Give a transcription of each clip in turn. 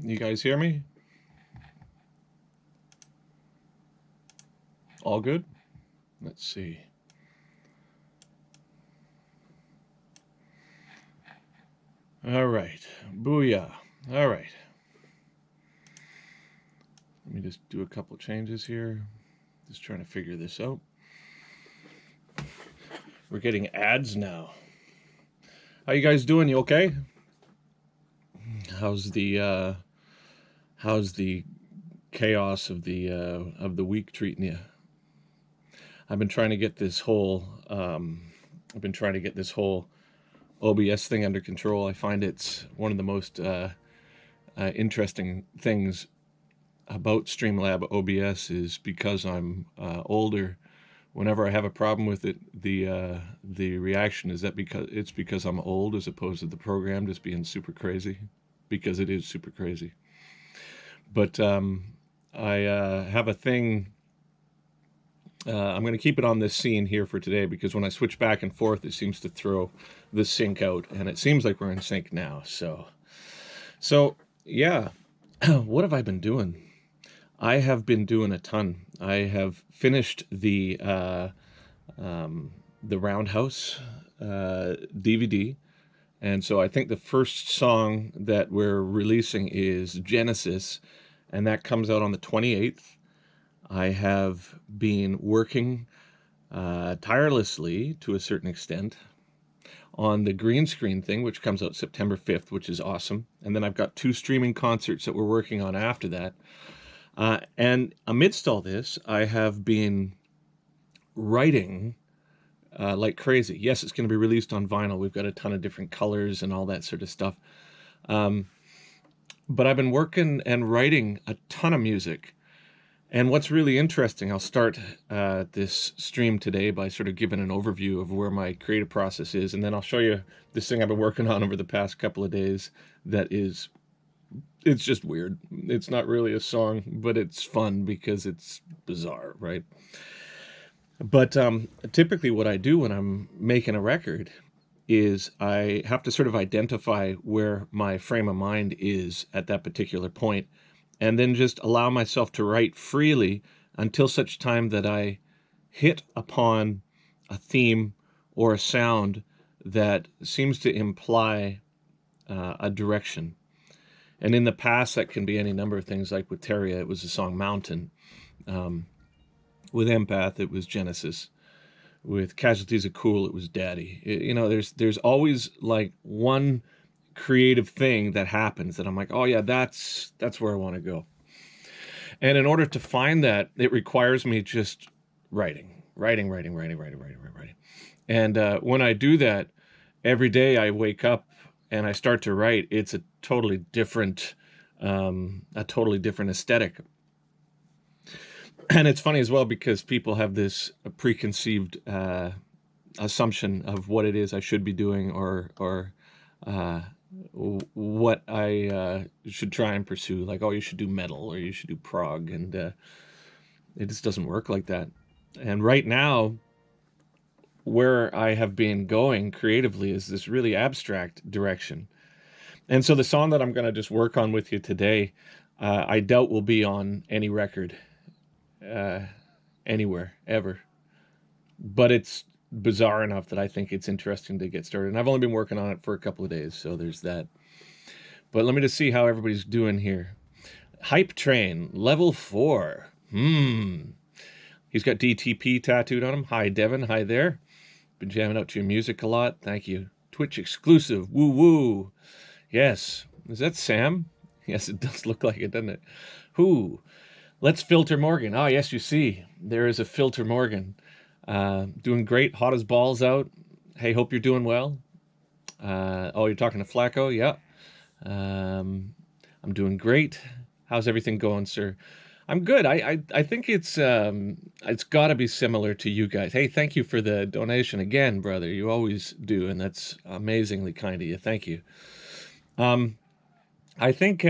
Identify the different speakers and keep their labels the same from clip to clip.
Speaker 1: You guys hear me? All good? Let's see. All right. Booyah. All right. Let me just do a couple changes here. Just trying to figure this out. We're getting ads now. How you guys doing? You okay? How's the chaos of the week treating you? I've been trying to get this whole OBS thing under control. I find it's one of the most interesting things about Streamlab OBS is because I'm older. Whenever I have a problem with it, the reaction is that because I'm old, as opposed to the program just being super crazy, because it is super crazy. But I have a thing. I'm going to keep it on this scene here for today because when I switch back and forth, it seems to throw the sync out, and it seems like we're in sync now. So yeah, what have I been doing? I have been doing a ton. I have finished the Roundhouse DVD, and so I think the first song that we're releasing is Genesis, and that comes out on the 28th. I have been working tirelessly, to a certain extent, on the green screen thing, which comes out September 5th, which is awesome. And then I've got 2 streaming concerts that we're working on after that. And amidst all this, I have been writing like crazy. Yes, it's going to be released on vinyl. We've got a ton of different colors and all that sort of stuff. But I've been working and writing a ton of music. And what's really interesting, I'll start this stream today by sort of giving an overview of where my creative process is, and then I'll show you this thing I've been working on over the past couple of days that is, it's just weird. It's not really a song, but it's fun because it's bizarre, right? But typically what I do when I'm making a record is I have to sort of identify where my frame of mind is at that particular point, and then just allow myself to write freely until such time that I hit upon a theme or a sound that seems to imply a direction. And in the past, that can be any number of things. Like with Teria, it was the song Mountain. With Empath, it was Genesis. With Casualties of Cool, it was Daddy. There's always like one creative thing that happens that I'm like, oh yeah, that's where I want to go. And in order to find that, it requires me just writing. And when I do that, every day I wake up and I start to write, it's a totally different aesthetic. And it's funny as well because people have this preconceived assumption of what it is I should be doing or what I should try and pursue. Like, oh, you should do metal or you should do prog, and it just doesn't work like that. And right now, where I have been going creatively is this really abstract direction. And so the song that I'm going to just work on with you today, I doubt will be on any record anywhere, ever. But it's bizarre enough that I think it's interesting to get started. And I've only been working on it for a couple of days, so there's that. But let me just see how everybody's doing here. Hype Train, level 4. He's got DTP tattooed on him. Hi, Devin. Hi there. Been jamming out to your music a lot. Thank you. Twitch exclusive. Woo woo. Yes. Is that Sam? Yes, it does look like it, doesn't it? Who? Let's Filter Morgan. Ah, yes, you see. There is a Filter Morgan. Doing great. Hot as balls out. Hey, hope you're doing well. Oh, you're talking to Flacco? Yeah. I'm doing great. How's everything going, sir? I'm good. I think it's got to be similar to you guys. Hey, thank you for the donation again, brother. You always do, and that's amazingly kind of you. Thank you. I think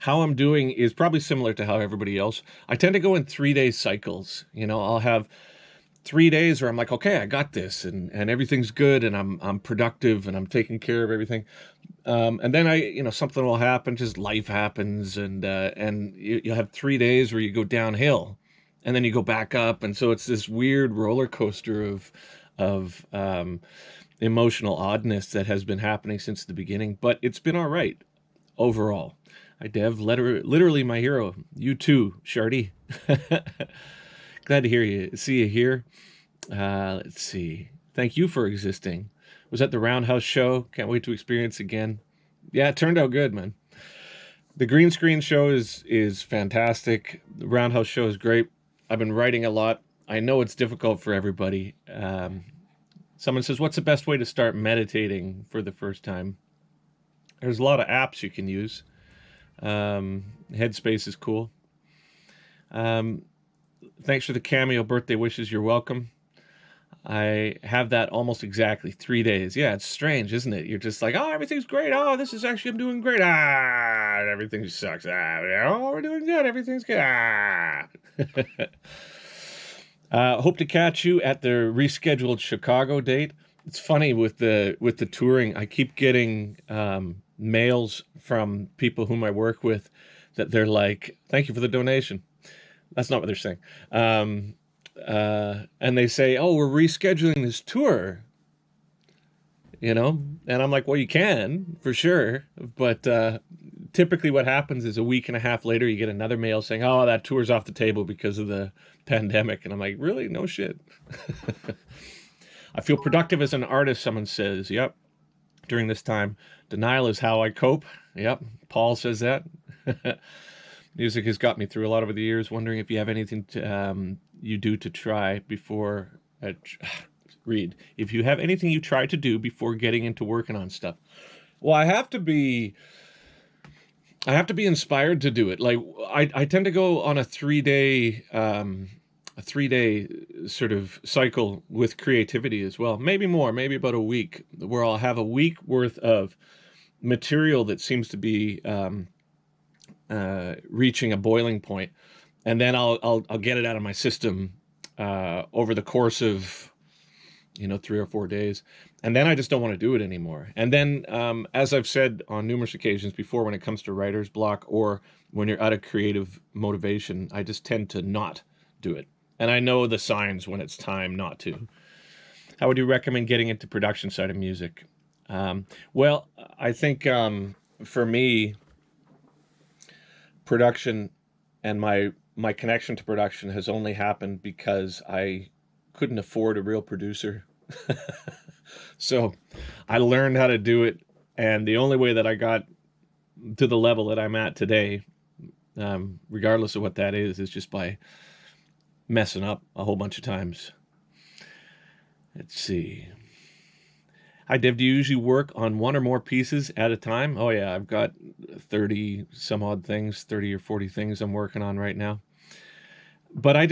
Speaker 1: how I'm doing is probably similar to how everybody else. I tend to go in 3-day cycles. I'll have 3 days where I'm like, okay, I got this, and everything's good, and I'm productive, and I'm taking care of everything. And then something will happen, just life happens, and you'll have 3 days where you go downhill, and then you go back up, and so it's this weird roller coaster of emotional oddness that has been happening since the beginning. But it's been all right overall. Hi, Dev, literally my hero. You too, Shardy. Glad to see you here. Let's see. Thank you for existing. Was at the Roundhouse show. Can't wait to experience again. Yeah, it turned out good, man. The green screen show is fantastic. The Roundhouse show is great. I've been writing a lot. I know it's difficult for everybody. Someone says, what's the best way to start meditating for the first time? There's a lot of apps you can use. Headspace is cool. Thanks for the cameo birthday wishes. You're welcome. I have that almost exactly 3 days. Yeah, it's strange, isn't it? You're just like, oh, everything's great. Oh, I'm doing great. Ah, everything sucks. Ah, oh, we're doing good. Everything's good. Ah. Hope to catch you at the rescheduled Chicago date. It's funny with the touring. I keep getting mails from people whom I work with that they're like, thank you for the donation. That's not what they're saying. And they say, oh, we're rescheduling this tour, and I'm like, well, you can for sure. But typically what happens is a week and a half later, you get another mail saying, oh, that tour's off the table because of the pandemic. And I'm like, really? No shit. I feel productive as an artist, someone says. Yep. During this time, denial is how I cope. Yep. Paul says that. Music has got me through a lot over the years. Wondering if you have anything you do to try before read. If you have anything you try to do before getting into working on stuff. Well, I have to be inspired to do it. Like I tend to go on a 3-day sort of cycle with creativity as well. Maybe more, maybe about a week, where I'll have a week worth of material that seems to be reaching a boiling point, and then I'll get it out of my system over the course of 3 or 4 days, and then I just don't want to do it anymore. And then as I've said on numerous occasions before, when it comes to writer's block or when you're out of creative motivation, I just tend to not do it, and I know the signs when it's time not to. How would you recommend getting into production side of music? Well, I think for me, production and my connection to production has only happened because I couldn't afford a real producer. So I learned how to do it, and the only way that I got to the level that I'm at today, regardless of what that is just by messing up a whole bunch of times. Let's see. Hi, Dev. Do you usually work on one or more pieces at a time? Oh, yeah. I've got 30 some odd things, 30 or 40 things I'm working on right now. But I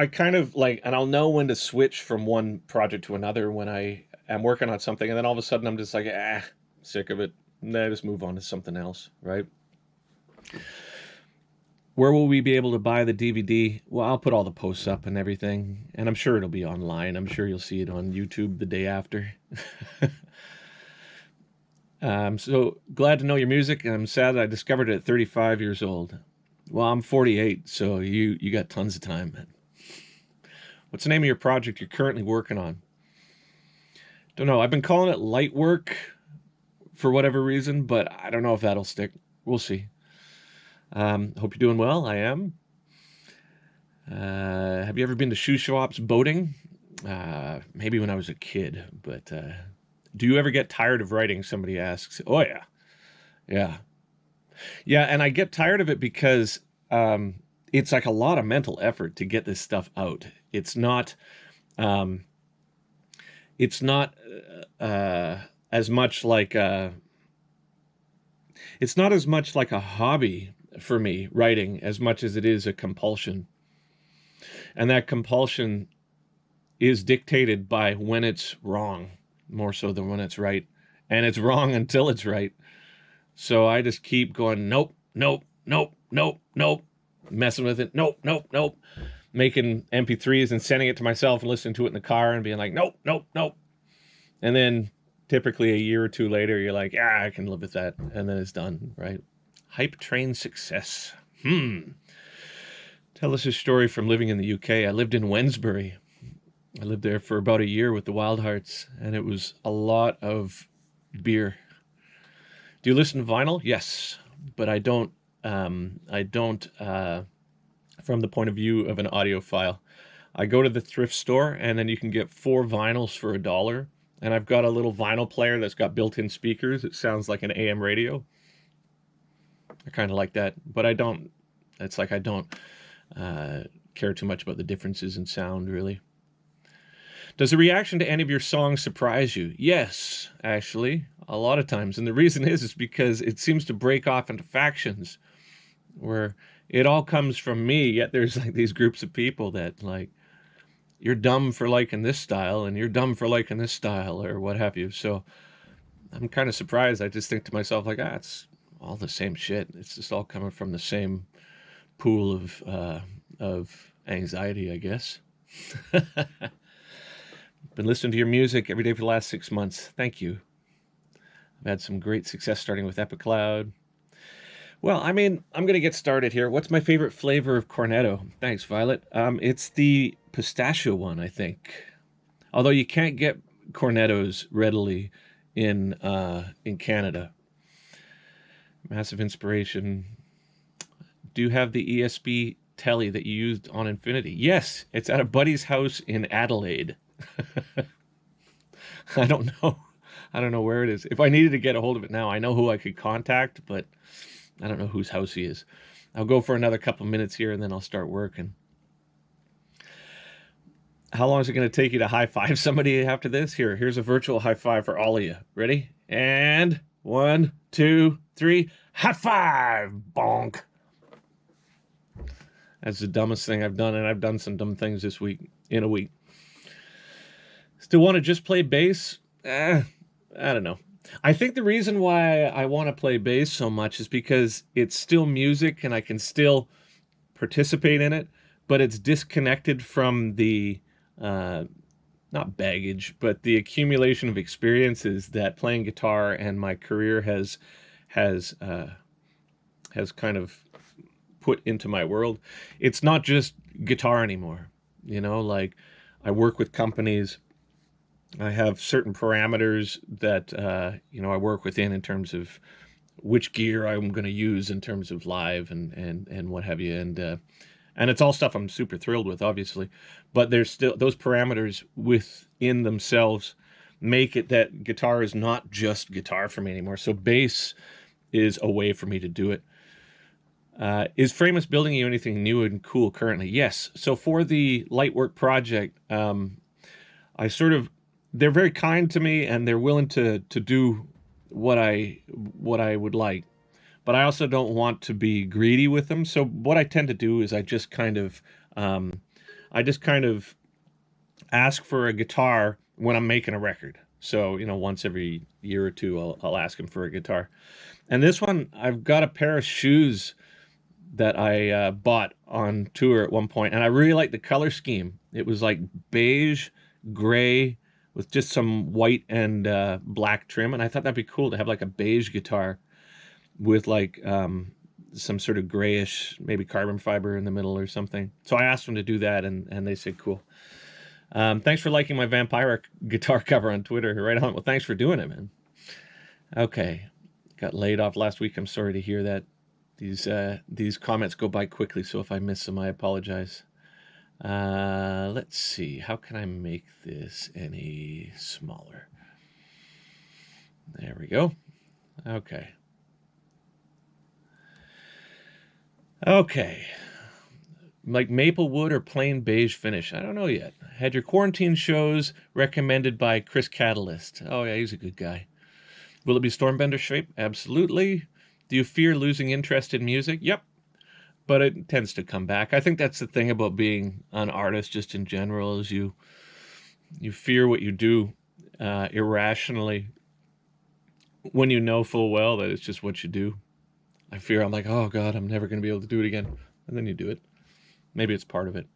Speaker 1: kind of like, and I'll know when to switch from one project to another when I am working on something. And then all of a sudden I'm just like, sick of it. Nah, just move on to something else, right? Where will we be able to buy the DVD? Well, I'll put all the posts up and everything, and I'm sure it'll be online. I'm sure you'll see it on YouTube the day after. So glad to know your music. I'm sad that I discovered it at 35 years old. Well, I'm 48, so you got tons of time, man. What's the name of your project you're currently working on? Don't know. I've been calling it light work for whatever reason, but I don't know if that'll stick. We'll see. Hope you're doing well. I am. Have you ever been to shoe shops boating? Maybe when I was a kid, but do you ever get tired of writing? Somebody asks. Oh, yeah. Yeah. Yeah, and I get tired of it because it's like a lot of mental effort to get this stuff out. It's not as much like it's not as much like a hobby for me, writing, as much as it is a compulsion. And that compulsion is dictated by when it's wrong, more so than when it's right. And it's wrong until it's right. So I just keep going, nope, nope, nope, nope, nope, messing with it, nope, nope, nope. making MP3s and sending it to myself and listening to it in the car and being like, nope, nope, nope. And then typically a year or two later, you're like, yeah, I can live with that. And then it's done, right? Hype train success. Tell us a story from living in the UK. I lived in Wednesbury. I lived there for about a year with the Wild Hearts, and it was a lot of beer. Do you listen to vinyl? Yes, but I don't. From the point of view of an audiophile, I go to the thrift store, and then you can get 4 vinyls for $1. And I've got a little vinyl player that's got built-in speakers. It sounds like an AM radio. I kind of like that, but I don't. It's like I don't care too much about the differences in sound, really. Does the reaction to any of your songs surprise you? Yes, actually, a lot of times. And the reason is because it seems to break off into factions where it all comes from me, yet there's like these groups of people that like, you're dumb for liking this style and you're dumb for liking this style or what have you. So I'm kind of surprised. I just think to myself like, it's all the same shit. It's just all coming from the same pool of anxiety, I guess. Been listening to your music every day for the last 6 months. Thank you. I've had some great success starting with Epic Cloud. Well, I mean, I'm going to get started here. What's my favorite flavor of Cornetto? Thanks, Violet. It's the pistachio one, I think. Although you can't get Cornettos readily in Canada. Massive inspiration. Do you have the ESP telly that you used on Infinity? Yes, it's at a buddy's house in Adelaide. I don't know where it is. If I needed to get a hold of it now, I know who I could contact, but I don't know whose house he is. I'll go for another couple minutes here and then I'll start working. How long is it going to take you to high five somebody after this? Here's a virtual high five for all of you. Ready? And 1, 2, 3. High five! Bonk. That's the dumbest thing I've done, and I've done some dumb things this week, in a week. Still want to just play bass? I don't know. I think the reason why I want to play bass so much is because it's still music and I can still participate in it, but it's disconnected from the, not baggage, but the accumulation of experiences that playing guitar and my career has kind of put into my world. It's not just guitar anymore. You know, like I work with companies. I have certain parameters that, I work within in terms of which gear I'm going to use in terms of live and what have you. And it's all stuff I'm super thrilled with, obviously. But there's still those parameters within themselves make it that guitar is not just guitar for me anymore. So bass is a way for me to do it. Is Framus building you anything new and cool currently? Yes. So for the Lightwork project, they're very kind to me and they're willing to do what I would like, but I also don't want to be greedy with them. So what I tend to do is I just kind of ask for a guitar when I'm making a record. So, once every year or two, I'll ask him for a guitar. And this one, I've got a pair of shoes that I bought on tour at one point, and I really like the color scheme. It was like beige, gray, with just some white and black trim, and I thought that'd be cool to have like a beige guitar with like some sort of grayish, maybe carbon fiber in the middle or something. So I asked them to do that, and they said cool. Thanks for liking my Vampire guitar cover on Twitter. Right on. Well, thanks for doing it, man. Okay, got laid off last week. I'm sorry to hear that. These comments go by quickly, so if I miss them, I apologize. Let's see. How can I make this any smaller? There we go. Okay. Like maple wood or plain beige finish? I don't know yet. Had your quarantine shows recommended by Chris Catalyst. Oh, yeah, he's a good guy. Will it be Stormbender shape? Absolutely. Do you fear losing interest in music? Yep. But it tends to come back. I think that's the thing about being an artist just in general is you fear what you do irrationally when you know full well that it's just what you do. I'm like, oh God, I'm never going to be able to do it again. And then you do it. Maybe it's part of it.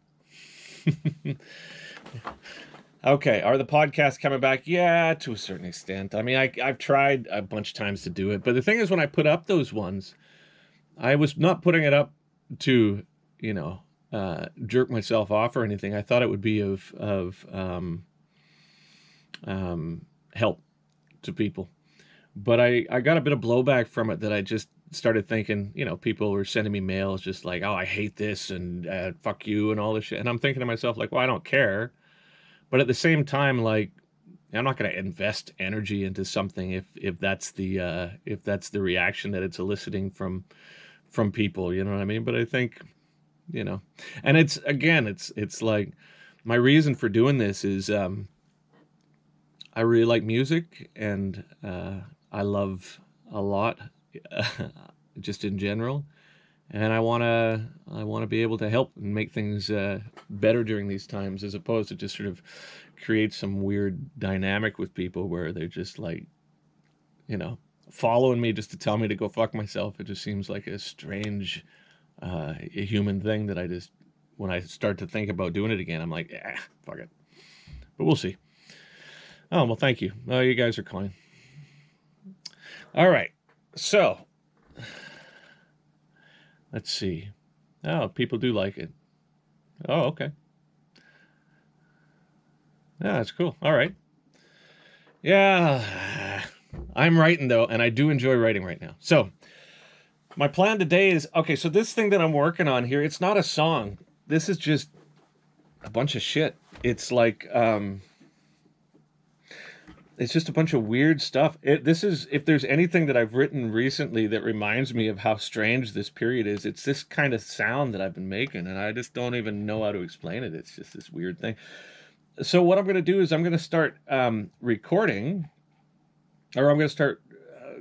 Speaker 1: Okay, are the podcasts coming back? Yeah, to a certain extent. I mean, I've tried a bunch of times to do it, but the thing is, when I put up those ones, I was not putting it up to, you know, jerk myself off or anything. I thought it would be of help to people. But I got a bit of blowback from it that I just started thinking, you know, people were sending me mails just like, oh, I hate this and fuck you and all this shit. And I'm thinking to myself, like, well, I don't care. But at the same time, like, I'm not going to invest energy into something if that's the reaction that it's eliciting from people, you know what I mean? But I think, you know, and it's again, it's like my reason for doing this is I really like music and I love a lot just in general. And I want to be able to help and make things better during these times, as opposed to just sort of create some weird dynamic with people where they're just like, you know, following me just to tell me to go fuck myself. It just seems like a strange a human thing that I just, when I start to think about doing it again, I'm like, fuck it. But we'll see. Oh, well, thank you. Oh, you guys are kind. All right. So, let's see. Oh, people do like it. Oh, okay. Yeah, that's cool. All right. Yeah. I'm writing, though, and I do enjoy writing right now. So, my plan today is, okay, so this thing that I'm working on here, it's not a song. This is just a bunch of shit. It's like, it's just a bunch of weird stuff. This is, if there's anything that I've written recently that reminds me of how strange this period is, it's this kind of sound that I've been making, and I just don't even know how to explain it. It's just this weird thing. So what I'm going to do is I'm going to start recording, or I'm going to start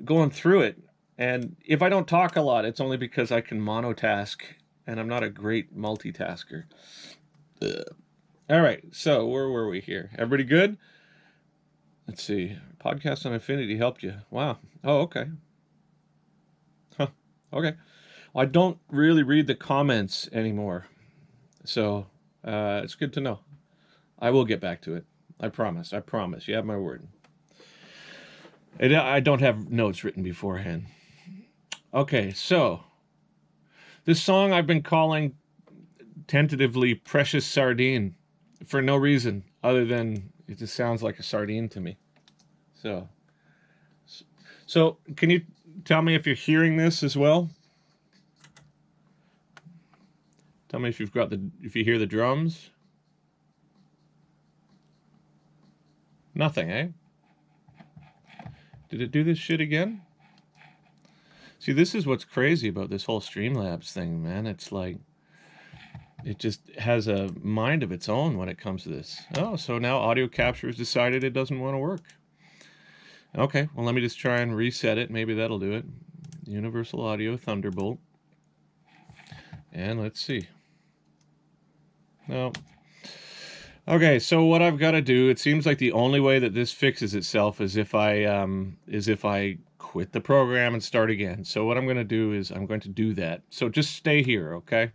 Speaker 1: going through it. And if I don't talk a lot, it's only because I can monotask, and I'm not a great multitasker. All right, so where were we here? Everybody good? Let's see. Podcast on Infinity helped you. Wow. Oh, okay. Huh. Okay. Well, I don't really read the comments anymore. So it's good to know. I will get back to it. I promise. I promise. You have my word. I don't have notes written beforehand. Okay, so this song I've been calling tentatively Precious Sardine for no reason other than it just sounds like a sardine to me. So can you tell me if you're hearing this as well? Tell me if if you hear the drums. Nothing, eh? Did it do this shit again? See, this is what's crazy about this whole Streamlabs thing, man. It's like, it just has a mind of its own when it comes to this. Oh, so now audio capture has decided it doesn't want to work. Okay, well, let me just try and reset it. Maybe that'll do it. Universal Audio Thunderbolt. And let's see. No. Okay, so what I've got to do, it seems like the only way that this fixes itself is if I quit the program and start again. So what I'm going to do is I'm going to do that. So just stay here, okay?